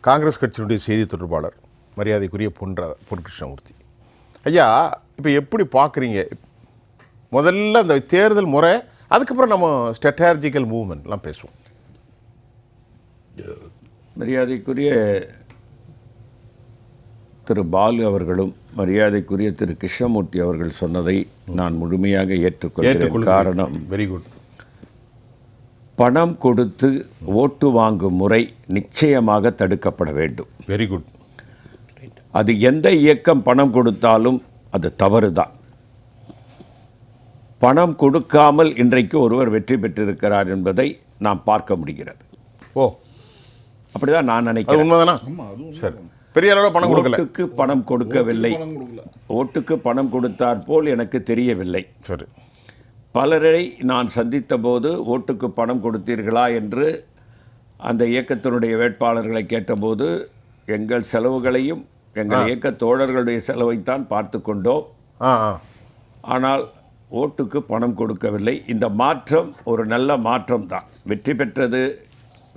காங்கிரஸ் கட்சியினுடைய செய்தி தொடர்பாளர் மரியாதைக்குரிய பொன் கிருஷ்ணமூர்த்தி ஐயா, இப்போ எப்படி பார்க்குறீங்க? முதல்ல அந்த தேர்தல் முறை, அதுக்கப்புறம் நம்ம ஸ்ட்ராட்டஜிக்கல் மூவ்மெண்ட்லாம் பேசுவோம். மரியாதைக்குரிய திரு பாலு அவர்களும் மரியாதைக்குரிய திரு கிருஷ்ணமூர்த்தி அவர்கள் சொன்னதை நான் முழுமையாக ஏற்றுக்கொள்கிறேன். காரணம், வெரி குட், பணம் கொடுத்து ஓட்டு வாங்கும் முறை நிச்சயமாக தடுக்கப்பட வேண்டும். Very good. அது எந்த இயக்கம் பணம் கொடுத்தாலும் அது தவறு தான். பணம் கொடுக்காமல் இன்றைக்கு ஒருவர் வெற்றி பெற்றிருக்கிறார் என்பதை நாம் பார்க்க முடிகிறது. ஓ, அப்படிதான் நான் நினைக்கிறேன். உண்மைதானா? சரி, பெரிய அளவில் பணம் கொடுக்கல. ஓட்டுக்கு பணம் கொடுக்கவில்லை, ஓட்டுக்கு பணம் கொடுத்தார் போல் எனக்கு தெரியவில்லை. சரி, பலரை நான் சந்தித்த போது ஓட்டுக்கு பணம் கொடுத்தீர்களா என்று அந்த இயக்கத்தினுடைய வேட்பாளர்களை கேட்டபோது எங்கள் செலவுகளையும் எங்கள் இயக்க தோழர்களுடைய செலவைத்தான் பார்த்து கொண்டோம். ஆனால் ஓட்டுக்கு பணம் கொடுக்கவில்லை. இந்த மாற்றம் ஒரு நல்ல மாற்றம் தான். வெற்றி பெற்றது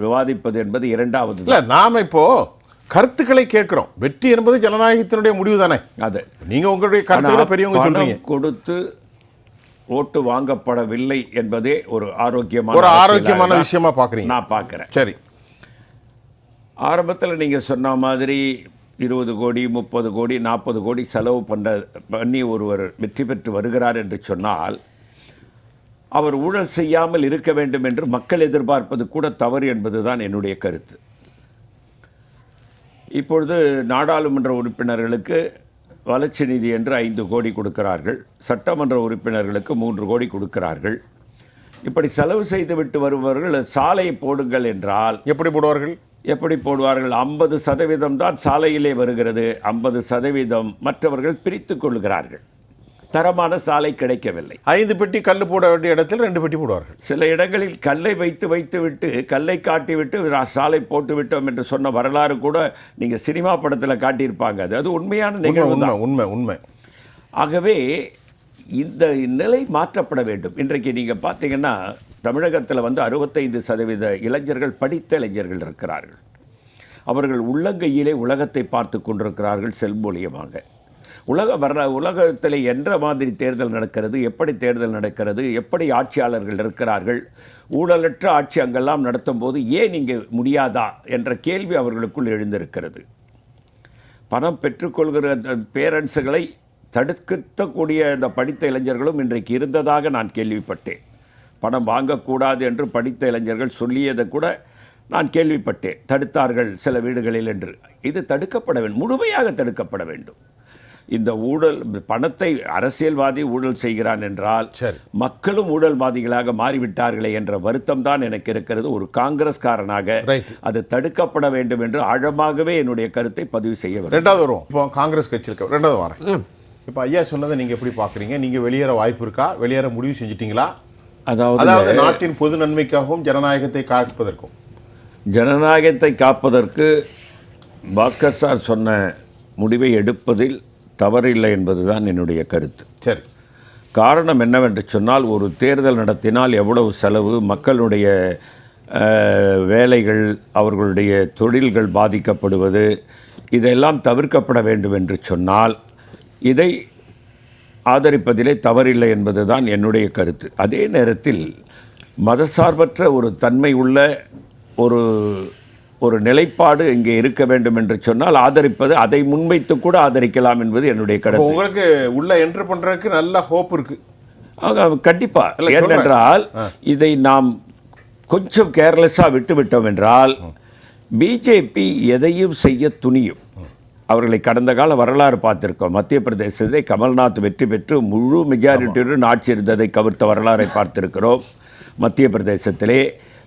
விவாதிப்பது என்பது இரண்டாவது. இல்லை, நாம் இப்போ கருத்துக்களை கேட்கிறோம். வெற்றி என்பது ஜனநாயகத்தினுடைய முடிவு தானே. அது நீங்கள் உங்களுடைய கருத்துக்களை பெரியவங்க சொல்றீங்க. கொடுத்து ஓட்டு வாங்கப்படவில்லை என்பதே ஒரு ஆரோக்கியமான விஷயமா பார்க்குறீங்க? நான் பார்க்குறேன். சரி, ஆரம்பத்தில் நீங்கள் சொன்ன மாதிரி 20 கோடி 30 கோடி 40 கோடி செலவு பண்ணி ஒருவர் வெற்றி பெற்று வருகிறார் என்று சொன்னால் அவர் ஊழல் செய்யாமல் இருக்க வேண்டும் என்று மக்கள் எதிர்பார்ப்பது கூட தவறு என்பதுதான் என்னுடைய கருத்து. இப்பொழுது நாடாளுமன்ற உறுப்பினர்களுக்கு வளர்ச்சி நிதி என்று 5 கோடி கொடுக்கிறார்கள். சட்டமன்ற உறுப்பினர்களுக்கு 3 கோடி கொடுக்கிறார்கள். இப்படி செலவு செய்துவிட்டு வருபவர்கள் சாலையை போடுங்கள் என்றால் எப்படி போடுவார்கள்? 50% தான் சாலையிலே வருகிறது, 50% மற்றவர்கள் பிரித்து கொள்கிறார்கள். தரமான சாலை கிடைக்கவில்லை. 5 பெட்டி கல் போட வேண்டிய இடத்தில் 2 பெட்டி போடுவார்கள். சில இடங்களில் கல்லை வைத்து கல்லை காட்டிவிட்டு சாலை போட்டு விட்டோம் என்று சொன்ன வரலாறு கூட நீங்கள் சினிமா படத்தில் காட்டியிருப்பாங்க. அது உண்மையான நிகழ்வு தான். உண்மை. ஆகவே இந்த நிலை மாற்றப்பட வேண்டும். இன்றைக்கு நீங்கள் பார்த்தீங்கன்னா தமிழகத்தில் 65% இளைஞர்கள், படித்த இளைஞர்கள் இருக்கிறார்கள். அவர்கள் உள்ளங்கையிலே உலகத்தை பார்த்து கொண்டிருக்கிறார்கள் செல்மூலியமாக. உலகத்தில் என்ற மாதிரி தேர்தல் நடக்கிறது, எப்படி தேர்தல் நடக்கிறது, எப்படி ஆட்சியாளர்கள் இருக்கிறார்கள், ஊழலற்ற ஆட்சி அங்கெல்லாம் நடத்தும் போது ஏன் இங்கே முடியாதா என்ற கேள்வி அவர்களுக்குள் எழுந்திருக்கிறது. பணம் பெற்றுக்கொள்கிற பேரண்ட்ஸுகளை தடுக்கக்கூடிய இந்த படித்த இளைஞர்களும் இன்றைக்கு இருந்ததாக நான் கேள்விப்பட்டேன். பணம் வாங்கக்கூடாது என்று படித்த இளைஞர்கள் சொல்லியதை கூட நான் கேள்விப்பட்டேன். தடுத்தார்கள் சில வீடுகளில் என்று. இது தடுக்கப்பட வேண்டும், முழுமையாக தடுக்கப்பட வேண்டும். இந்த ஊழல் பணத்தை அரசியல்வாதி ஊழல் செய்கிறான் என்றால் மக்களும் ஊழல்வாதிகளாக மாறிவிட்டார்களே என்ற வருத்தம் தான் எனக்கு இருக்கிறது. ஒரு காங்கிரஸ்காரனாக அது தடுக்கப்பட வேண்டும் என்று ஆழமாகவே என்னுடைய கருத்தை பதிவு செய்ய வேண்டும். ரெண்டாவது வரும். இப்போ காங்கிரஸ் கட்சியில் ரெண்டாவது வரேன். இப்போ ஐயா சொன்னதை நீங்கள் எப்படி பார்க்குறீங்க? நீங்கள் வெளியேற வாய்ப்பு இருக்கா? வெளியேற முடிவு செஞ்சிட்டிங்களா? அதாவது நாட்டின் பொது நன்மைக்காகவும் ஜனநாயகத்தை காப்பதற்கு பாஸ்கர் சார் சொன்ன முடிவை எடுப்பதில் தவறில்லை என்பதுதான் என்னுடைய கருத்து. சரி, காரணம் என்னவென்று சொன்னால், ஒரு தேர்தல் நடத்தினால் எவ்வளவு செலவு, மக்களுடைய வேலைகள், அவர்களுடைய தொழில்கள் பாதிக்கப்படுவது, இதெல்லாம் தவிர்க்கப்பட வேண்டும் என்று சொன்னால் இதை ஆதரிப்பதிலே தவறில்லை என்பதுதான் என்னுடைய கருத்து. அதே நேரத்தில் மதசார்பற்ற ஒரு தன்மை உள்ள ஒரு நிலைப்பாடு இங்கே இருக்க வேண்டும் என்று சொன்னால் ஆதரிப்பது, அதை முன்வைத்து கூட ஆதரிக்கலாம் என்பது என்னுடைய கருத்து. உங்களுக்கு உள்ள என்ட்ரு பண்ணுறதுக்கு நல்ல ஹோப் இருக்கு. கண்டிப்பாக. ஏனென்றால் இதை நாம் கொஞ்சம் கேர்லெஸ்ஸாக விட்டுவிட்டோம் என்றால் பிஜேபி எதையும் செய்ய துணியும். அவர்களை கடந்த கால வரலாறு பார்த்திருக்கோம். மத்திய பிரதேசத்தை கமல்நாத் வெற்றி பெற்று முழு மெஜாரிட்டியுடன் ஆட்சி இருந்ததை கவிர்த்த வரலாறை பார்த்திருக்கிறோம். மத்திய பிரதேசத்திலே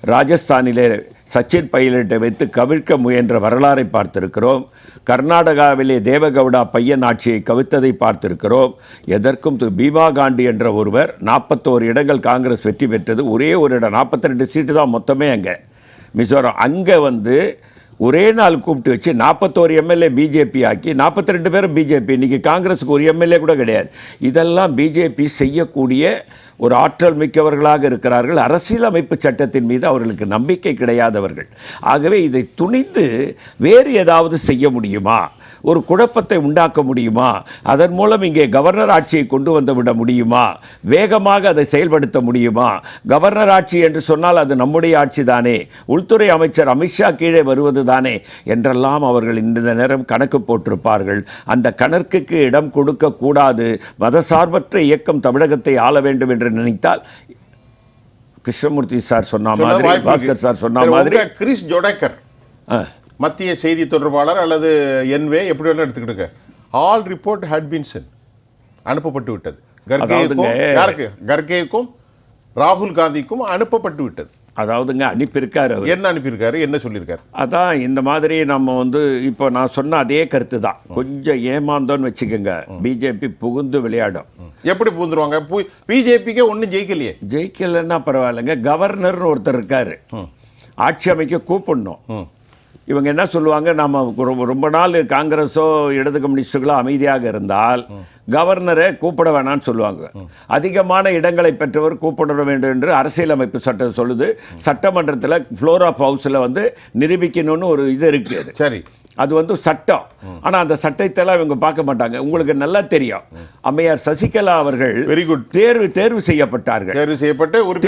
ராஜஸ்தானிலே சச்சின் பைலட்டை வைத்து கவிழ்க்க முயன்ற வரலாறை பார்த்திருக்கிறோம். கர்நாடகாவிலே தேவகவுடா பையன் ஆட்சியை கவிழ்த்ததை பார்த்திருக்கிறோம். எதற்கும் பீமா காண்டி என்ற ஒருவர் 41 இடங்கள் காங்கிரஸ் வெற்றி பெற்றது. ஒரே ஒரு இடம், 42 சீட்டு தான் மொத்தமே அங்கே மிசோரம். அங்கே ஒரே நாள் கூப்பிட்டு வச்சு 41 எம்எல்ஏ பிஜேபி ஆக்கி 42 பேரும் பிஜேபி. இன்றைக்கி காங்கிரஸுக்கு ஒரு எம்எல்ஏ கூட கிடையாது. இதெல்லாம் பிஜேபி செய்யக்கூடிய ஒரு ஆற்றல் மிக்கவர்களாக இருக்கிறார்கள். அரசியலமைப்பு சட்டத்தின் மீது அவர்களுக்கு நம்பிக்கை கிடையாதவர்கள். ஆகவே இதை துணிந்து வேறு ஏதாவது செய்ய முடியுமா, ஒரு குழப்பத்தை உண்டாக்க முடியுமா, அதன் மூலம் இங்கே கவர்னர் ஆட்சியை கொண்டு வந்து விட முடியுமா, வேகமாக அதை செயல்படுத்த முடியுமா? கவர்னர் ஆட்சி என்று சொன்னால் அது நம்முடைய ஆட்சி தானே, உள்துறை அமைச்சர் அமித்ஷா கீழே வருவது தானே என்றெல்லாம் அவர்கள் இந்த நேரம் கணக்கு போட்டிருப்பார்கள். அந்த கணக்குக்கு இடம் கொடுக்க கூடாது. மதசார்பற்ற இயக்கம் தமிழகத்தை ஆள வேண்டும் என்று நினைத்தால் கிருஷ்ணமூர்த்தி சார் சொன்ன மாதிரி, பாஸ்கர் சார் சொன்ன மாதிரி, கிரிஸ் ஜோடேக்கர் மத்திய செய்தி தொடர்பாளர் அல்லது என்வே எப்படி வேணாலும் எடுத்துக்கிட்டுங்க, all report had been sent, அனுப்பப்பட்டு விட்டது. கர்கேவுக்கும் ராகுல் காந்திக்கும் அனுப்பப்பட்டு விட்டது. அதாவதுங்க அனுப்பியிருக்காரு. என்ன அனுப்பியிருக்காரு, என்ன சொல்லியிருக்காரு? அதான் இந்த மாதிரி நம்ம வந்து இப்போ நான் சொன்ன அதே கருத்து தான். கொஞ்சம் ஏமாந்தோன்னு வச்சுக்கோங்க, பிஜேபி புகுந்து விளையாடும். எப்படி புகுந்துருவாங்க? பிஜேபிக்கே ஒன்றும் ஜெயிக்கலையே. ஜெயிக்கலைன்னா பரவாயில்லைங்க, கவர்னர்னு ஒருத்தர் இருக்காரு, ஆட்சி அமைக்க கூப்பிடணும். இவங்க என்ன சொல்லுவாங்க, நம்ம ரொம்ப நாள் காங்கிரஸோ இடது கம்யூனிஸ்டுகளோ அமைதியாக இருந்தால் கவர்னரை கூப்பிட வேணான்னு சொல்லுவாங்க. அதிகமான இடங்களை பெற்றவர் கூப்பிட வேண்டும் என்று அரசியலமைப்பு சட்டம் சொல்லுது. சட்டமன்றத்தில் ஃப்ளோர் ஆஃப் ஹவுஸில் வந்து நிரூபிக்கணும்னு ஒரு இது இருக்குது. சரி, அது வந்து சட்டம். ஆனால் அந்த சட்டத்தெல்லாம் இவங்க பார்க்க மாட்டாங்க. உங்களுக்கு நல்லா தெரியும், அம்மையார் சசிகலா அவர்கள் வெரி குட் தேர்வு செய்யப்பட்டார்கள்.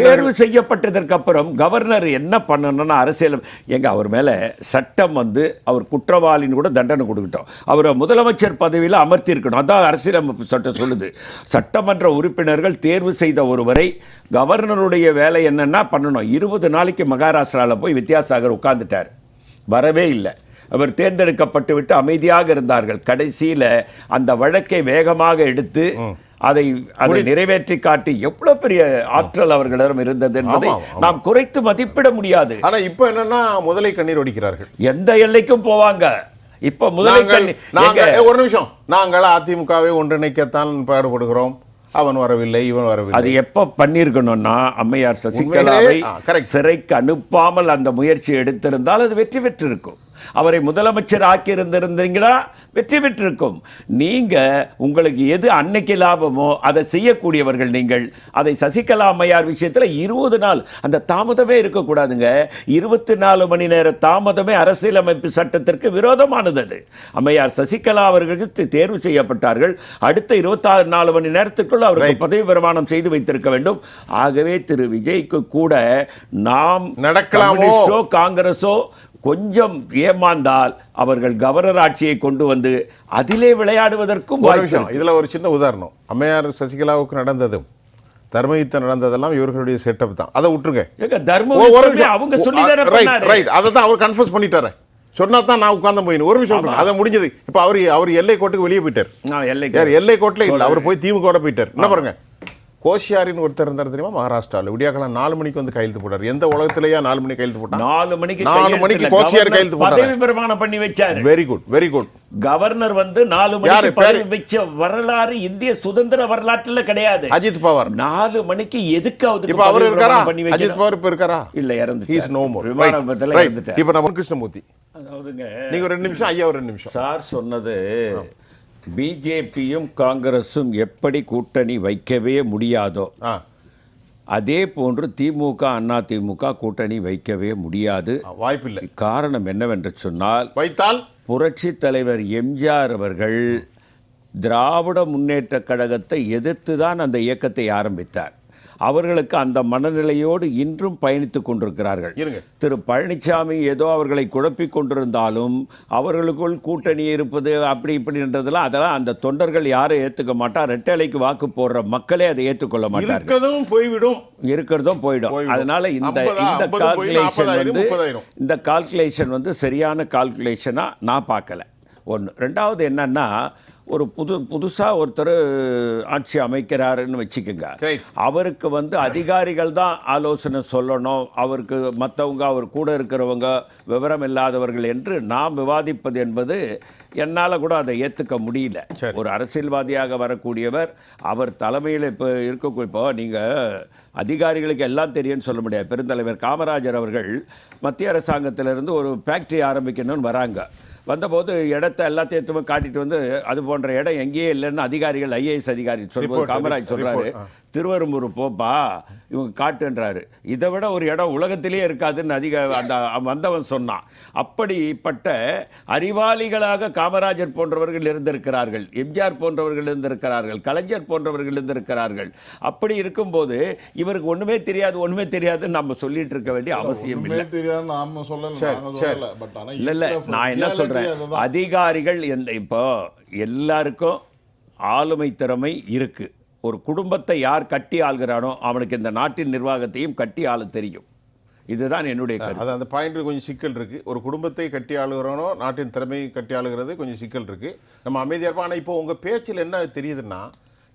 தேர்வு செய்யப்பட்டதற்கு அப்புறம் கவர்னர் என்ன பண்ணணும்னா, அரசியல் எங்க அவர் மேலே சட்டம் வந்து அவர் குற்றவாளின்னு கூட தண்டனை கொடுக்கட்டும், அவரை முதலமைச்சர் பதவியில் அமர்த்தி இருக்கணும். அதான் அரசியலமைப்பு சட்டம் சொல்லுது. சட்டமன்ற உறுப்பினர்கள் தேர்வு செய்த ஒருவரை கவர்னருடைய வேலை என்னன்னா பண்ணணும். 20 நாளைக்கு மகாராஷ்டிராவில் போய் வித்யாசாகர் உட்கார்ந்துட்டார், வரவே இல்லை. அவர் தேர்ந்தெடுக்கப்பட்டு விட்டு அமைதியாக இருந்தார்கள். கடைசியில் அந்த வழக்கை வேகமாக எடுத்து அதை நிறைவேற்றி காட்டி எவ்வளவு பெரிய ஆற்றல் அவர்களிடம் இருந்தது என்பதை நாம் குறைத்து மதிப்பிட முடியாது. ஆனா இப்போ என்னன்னா முதலை கண்ணீர் ஒடிக்கிறார்கள். எந்த எல்லைக்கும் போவாங்க. இப்ப முதலை கண்ணீர். ஒரு நிமிஷம், நாங்கள் அதிமுகவை ஒன்றிணைக்கத்தான் பாடுபடுகிறோம், அவன் வரவில்லை, இவன் வரவில்லை. அது எப்போ பண்ணியிருக்கணும்னா, அம்மையார் சசிகலாவை சிறைக்கு அனுப்பாமல் அந்த முயற்சி எடுத்திருந்தால் அது வெற்றி பெற்றிருக்கும். அவரை முதலமைச்சர் ஆக்கியிருந்திருந்தீங்கன்னா வெற்றி பெற்றிருக்கும். நீங்கள் உங்களுக்கு எது அன்னைக்கு லாபமோ அதை செய்யக்கூடியவர்கள் நீங்கள். அதை சசிகலா அம்மையார் விஷயத்தில் 20 நாள் அந்த தாமதமே இருக்கக்கூடாதுங்க. 24 மணி நேர தாமதமே அரசியலமைப்பு சட்டத்திற்கு விரோதமானது. அது அம்மையார் சசிகலா அவர்களுக்கு தேர்வு செய்யப்பட்டார்கள். அடுத்த 24 மணி நேரத்துக்குள் அவருக்கு பதவி பிரமாணம் செய்து வைத்திருக்க வேண்டும். ஆகவே திரு விஜய்க்கு கூட நாம் கம்யூனிஸ்டோ காங்கிரஸோ கொஞ்சம் ஏமாந்தால் அவர்கள் கவர்னர் ஆட்சியை கொண்டு வந்து அதிலே விளையாடுவதற்கும் இதில் ஒரு சின்ன உதாரணம், அம்மையார் சசிகலாவுக்கு நடந்ததும் தர்மயுத்தம் நடந்ததெல்லாம் இவர்களுடைய செட்டப் தான். அதை விட்டுருங்க. அவங்க சொல்லி அதை தான் அவர் கன்ஃபர்ஸ் பண்ணிட்டாரு. சொன்னா தான் நான் உட்கார்ந்து போயின்னு. ஒரு நிமிஷம், அதை முடிஞ்சது. இப்போ அவர் எல்லை கோட்டுக்கு வெளியே போயிட்டார். எல்லை கோட்டில் இல்லை, அவர் போய் திமுக போயிட்டார். என்ன பாருங்க, கோஷியாரின்னு ஒருத்தர் இருந்தார் தெரியுமா, மகாராஷ்டிராவில். விடியாக்கலாம் 4 மணிக்கு வந்து கையெழுத்து போட்டார். எந்த உலகத்திலேயா 4 மணிக்கு கையெழுத்து போட்டார்? 4 மணிக்கு கோஷியார் கையெழுத்து போட்டார், பதவி பிரமாணம் பண்ணி வச்சார். Very good, very good. Governor வந்து 4 மணிக்கு பதவி வச்ச வரலாறு இந்திய சுதந்திர வரலாற்றில் கிடையாது. அஜித் பவார் 4 மணிக்கு எதுக்காவது இப்ப அவர் இருக்காரா? அஜித் பவார் இப்ப இருக்காரா? இல்ல, இறந்து. He is no more. விமானத்துல இறந்துட்டார். இப்ப நம்ம கிருஷ்ணமூர்த்தி, அதாவதுங்க, நீங்க ஒரு 2 நிமிஷம், ஐயா ஒரு 2 நிமிஷம். சார் சொன்னது, பிஜேபியும் காங்கிரஸும் எப்படி கூட்டணி வைக்கவே முடியாதோ அதே போன்று திமுக அதிமுக கூட்டணி வைக்கவே முடியாது, வாய்ப்பில்லை. காரணம் என்னவென்று சொன்னால், வைத்தால் புரட்சி தலைவர் எம்ஜிஆர் அவர்கள் திராவிட முன்னேற்ற கழகத்தை எதிர்த்து தான் அந்த இயக்கத்தை ஆரம்பித்தார். அவர்களுக்கு அந்த மனநிலையோடு இன்றும் பயணித்துக் கொண்டிருக்கிறார்கள். திரு பழனிசாமி ஏதோ அவர்களை குழப்பிக் கொண்டிருந்தாலும் அவர்களுக்குள் கூட்டணி இருப்பது அப்படி இப்படின்றதெல்லாம் அதெல்லாம் அந்த தொண்டர்கள் யாரும் ஏற்றுக்க மாட்டார். ரெட்டலைக்கு வாக்கு போடுற மக்களே அதை ஏற்றுக்கொள்ள மாட்டார்கள். இருக்கிறதும் போயிடும். அதனால இந்த கால்குலேஷன் வந்து சரியான கால்குலேஷனாக நான் பார்க்கல. ஒன்று. ரெண்டாவது என்னன்னா, ஒரு புதுசாக ஒருத்தர் ஆட்சி அமைக்கிறாருன்னு வச்சுக்கோங்க. Right. அவருக்கு வந்து அதிகாரிகள் தான் ஆலோசனை சொல்லணும், அவருக்கு மற்றவங்க அவர் கூட இருக்கிறவங்க விவரம் இல்லாதவர்கள் என்று நாம் விவாதிப்பது என்பது என்னால் கூட அதை ஏற்றுக்க முடியல. சரி. ஒரு அரசியல்வாதியாக வரக்கூடியவர் அவர் தலைமையில் இப்போ இப்போ நீங்கள் அதிகாரிகளுக்கு எல்லாம் தெரியும்னு சொல்ல முடியாது. பெருந்தலைவர் காமராஜர் அவர்கள் மத்திய அரசாங்கத்திலிருந்து ஒரு ஃபேக்ட்ரி ஆரம்பிக்கணும்னு வராங்க. வந்தபோது இடத்த எல்லாத்தையும் காட்டிட்டு வந்து அது போன்ற இடம் எங்கேயே இல்லைன்னு அதிகாரிகள் ஐஏஎஸ் அதிகாரி சொல்லும்போது காமராஜ் சொல்கிறாரு, திருவெரும்பூர் போப்பா இவங்க காட்டுன்றாரு. இதை விட ஒரு இடம் உலகத்திலேயே இருக்காதுன்னு அந்த வந்தவன் சொன்னான். அப்படிப்பட்ட அறிவாளிகளாக காமராஜர் போன்றவர்கள் இருந்திருக்கிறார்கள், எம்ஜிஆர் போன்றவர்கள் இருந்திருக்கிறார்கள், கலைஞர் போன்றவர்கள் இருந்திருக்கிறார்கள். அப்படி இருக்கும்போது இவருக்கு ஒன்றுமே தெரியாதுன்னு நம்ம சொல்லிட்டு இருக்க வேண்டிய அவசியம் இல்லை. இல்லை நான் என்ன சொல்கிறேன், அதிகாரிகள் இப்போ எல்லாருக்கும் ஆளுமை திறமை இருக்கு. ஒரு குடும்பத்தை யார் கட்டி ஆள்கிறானோ அவனுக்கு இந்த நாட்டின் நிர்வாகத்தையும் கட்டி ஆள தெரியும். இதுதான் என்னுடைய கருத்து. அது அந்த பாயிண்ட் கொஞ்சம் சிக்கல் இருக்கு. ஒரு குடும்பத்தை கட்டி ஆளுகிறோனோ நாட்டின் திறமையை கட்டி ஆளுகிறது கொஞ்சம் சிக்கல் இருக்கு. நம்ம அமைதியாக இருப்போம். ஆனால் இப்போ உங்க பேச்சில் என்ன தெரியுதுன்னா,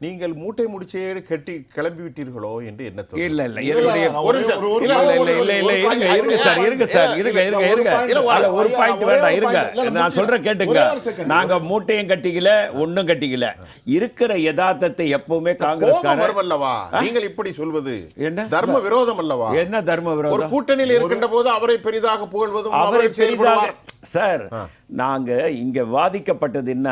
நீங்கள் மூட்டை முடிச்சே கட்டி கிளம்பி விட்டீர்களோ என்று என்ன தோணுது? இல்ல ஒரு பாயிண்ட் வேண்டாம், இருங்க நான் சொல்ற கேட்டுங்க. நாங்க மூட்டையும் கட்டிக்கல ஒண்ணும் கட்டிக்கல. இருக்கிற யதார்த்தத்தை எப்பவுமே காங்கிரஸ்காரர் அல்லவா நீங்கள் இப்படி சொல்வது என்ன தர்ம விரோதம் அல்லவா? என்ன தர்ம விரோதம்? ஒரு கூட்டணியில் இருக்கின்ற போது அவரை பெரிதாக புகழ்வதும் அவரை பெரிதாக சார் நாங்க இங்க வாதிக்கப்பட்டது என்ன,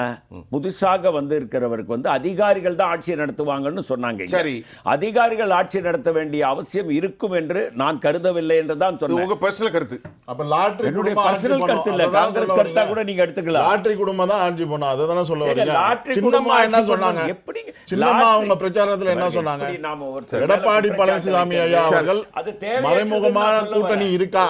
புதுசாக வந்து இருக்கிறவருக்கு வந்து அதிகாரிகள் தான் ஆட்சி நடத்துவாங்கன்னு சொன்னாங்க. சரி, அதிகாரிகள் ஆட்சி நடத்த வேண்டிய அவசியம் இருக்கும் என்று நான் கருதவில்லை என்று தான் சொன்னேன். உங்க பர்சனல் கருத்து. அப்ப லாட்டரி என்னுடைய பர்சனல் கருத்து இல்ல, காங்கிரஸ் கருத்தா கூட நீங்க எடுத்துக்கலாம். லாட்டரி குடும்பம் தான் ஆட்சி பண்ணா அததானே சொல்ல வரீங்க. லாட்டரி சின்னம்மா என்ன சொன்னாங்க? எப்படி சின்னம்மா அவங்க பிரச்சாரத்துல என்ன சொன்னாங்க? எடப்பாடி பழனிசாமி ஐயா அவர்கள் மறைமுகமான கூட்டணி இருக்கா